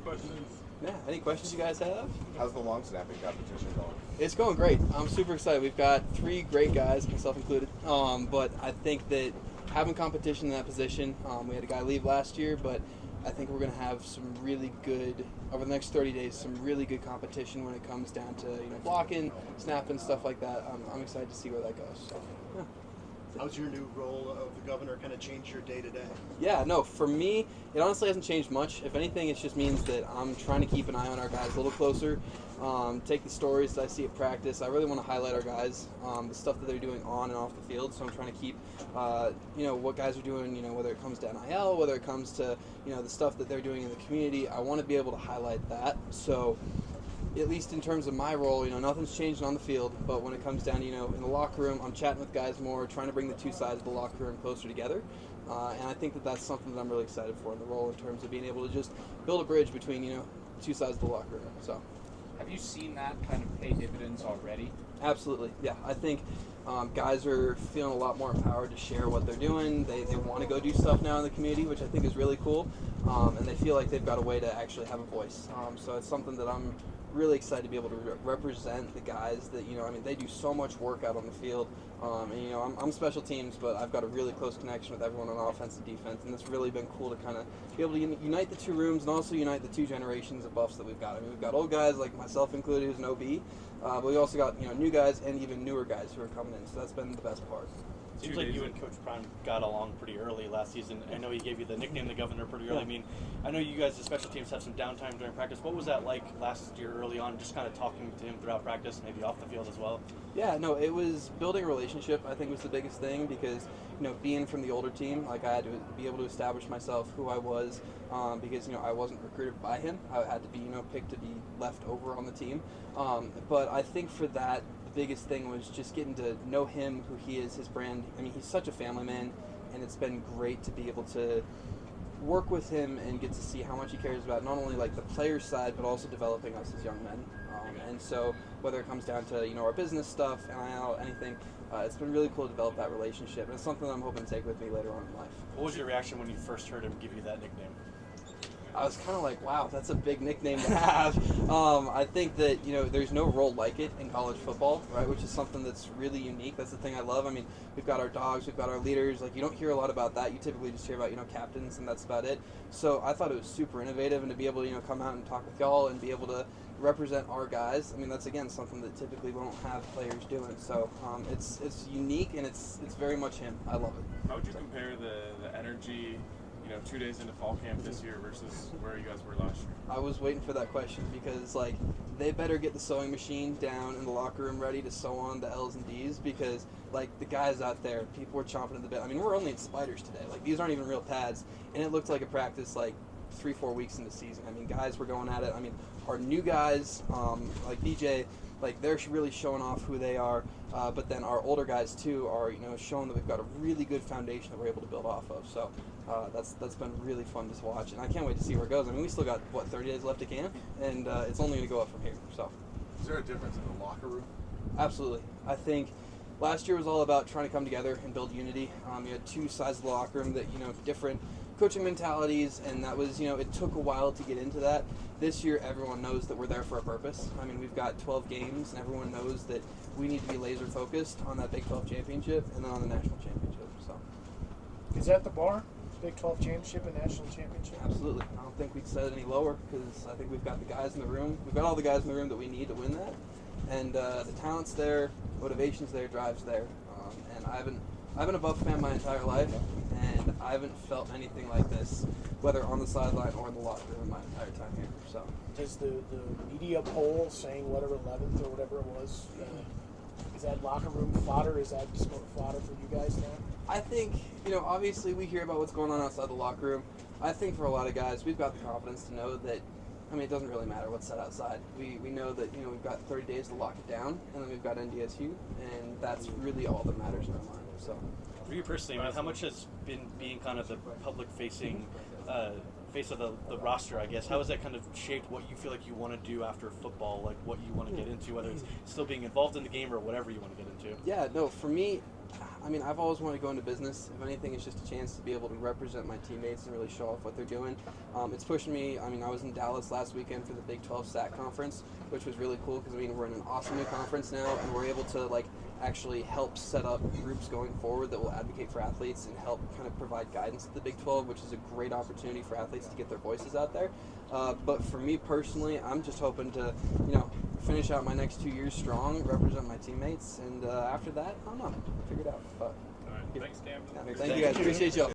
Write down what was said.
questions. Yeah, any questions you guys have? How's the long snapping competition going? It's going great. I'm super excited. We've got 3 great guys, myself included. But I think that having competition in that position, we had a guy leave last year, but I think we're going to have some really good, over the next 30 days, some really good competition when it comes down to blocking, snapping, stuff like that. I'm excited to see where that goes. So, yeah. How's your new role of the governor kind of change your day-to-day? Yeah, no, for me, it honestly hasn't changed much. If anything, it just means that I'm trying to keep an eye on our guys a little closer, take the stories that I see at practice. I really want to highlight our guys, the stuff that they're doing on and off the field. So I'm trying to keep, what guys are doing, whether it comes to NIL, whether it comes to, the stuff that they're doing in the community. I want to be able to highlight that. So at least in terms of my role, nothing's changed on the field, but when it comes down, in the locker room, I'm chatting with guys more, trying to bring the two sides of the locker room closer together. And I think that that's something that I'm really excited for in the role, in terms of being able to just build a bridge between, two sides of the locker room. So, have you seen that kind of pay dividends already? Absolutely, yeah. I think guys are feeling a lot more empowered to share what they're doing. They want to go do stuff now in the community, which I think is really cool. And they feel like they've got a way to actually have a voice. So it's something that I'm really excited to be able to represent the guys that, they do so much work out on the field. And, I'm special teams, but I've got a really close connection with everyone on offense and defense, and it's really been cool to kind of be able to unite the two rooms and also unite the two generations of buffs that we've got. We've got old guys like myself included, who's an OB, but we also got, new guys and even newer guys who are coming in, so that's been the best part. Seems like you and Coach Prime got along pretty early last season. I know he gave you the nickname the Governor pretty early. Yeah. I know you guys, the special teams, have some downtime during practice. What was that like last year early on, just kind of talking to him throughout practice, maybe off the field as well? Yeah, no, it was building a relationship, I think, was the biggest thing, because, being from the older team, I had to be able to establish myself, who I was, because, I wasn't recruited by him. I had to be, picked to be left over on the team. But I think for that, the biggest thing was just getting to know him, who he is, his brand. He's such a family man, and it's been great to be able to work with him and get to see how much he cares about not only like the player side, but also developing us as young men. And so whether it comes down to our business stuff, NIL, anything, it's been really cool to develop that relationship, and it's something that I'm hoping to take with me later on in life. What was your reaction when you first heard him give you that nickname? I was kind of like, wow, that's a big nickname to have. I think that, there's no role like it in college football, right, which is something that's really unique. That's the thing I love. We've got our dogs, we've got our leaders. Like, you don't hear a lot about that. You typically just hear about, captains, and that's about it. So I thought it was super innovative, and to be able to, come out and talk with y'all and be able to represent our guys, that's, again, something that typically we don't have players doing. So it's unique, and it's very much him. I love it. How would you compare the energy 2 days into fall camp this year versus where you guys were last year? I was waiting for that question, because they better get the sewing machine down in the locker room ready to sew on the L's and D's, because the guys out there, people were chomping at the bit. We're only in spiders today. These aren't even real pads, and it looked like a practice 3-4 weeks into the season. Guys were going at it. Our new guys, like DJ, they're really showing off who they are, but then our older guys too are showing that we've got a really good foundation that we're able to build off of. So that's been really fun to watch, and I can't wait to see where it goes. We still got 30 days left to camp, and it's only going to go up from here. So Is there a difference in the locker room? absolutely, I think last year was all about trying to come together and build unity. You had two sides of the locker room that different coaching mentalities, and that was it took a while to get into that. This year, everyone knows that we're there for a purpose. We've got 12 games, and everyone knows that we need to be laser focused on that Big 12 championship and then on the national championship. So, is that the bar? Big 12 championship and national championship? Absolutely. I don't think we'd set it any lower, because I think we've got the guys in the room. We've got all the guys in the room that we need to win that, and the talent's there, motivation's there, drive's there. And I've been a Buff fan my entire life, and I haven't felt anything like this, whether on the sideline or in the locker room, my entire time here. So, does the media poll saying whatever 11th or whatever it was, is that locker room fodder? Is that just fodder for you guys now? I think, obviously we hear about what's going on outside the locker room. I think for a lot of guys, we've got the confidence to know that, it doesn't really matter what's said outside. We know that, we've got 30 days to lock it down, and then we've got NDSU, and that's really all that matters in our mind. So, For you personally, how much has been being kind of the public-facing face of the roster, I guess, how has that kind of shaped what you feel like you want to do after football, what you want to get into, whether it's still being involved in the game or whatever you want to get into? Yeah, no, for me, I mean, I've always wanted to go into business. If anything, it's just a chance to be able to represent my teammates and really show off what they're doing. It's pushing me. I mean, I was in Dallas last weekend for the Big 12 SAC conference, which was really cool because, I mean, we're in an awesome new conference now, and we're able to, like, actually help set up groups going forward that will advocate for athletes and help kind of provide guidance at the Big 12, which is a great opportunity for athletes to get their voices out there. But for me personally, I'm just hoping to, finish out my next 2 years strong, represent my teammates, and after that, I don't know, figure it out. But All right. Thanks, Camden. thank you guys. Appreciate y'all.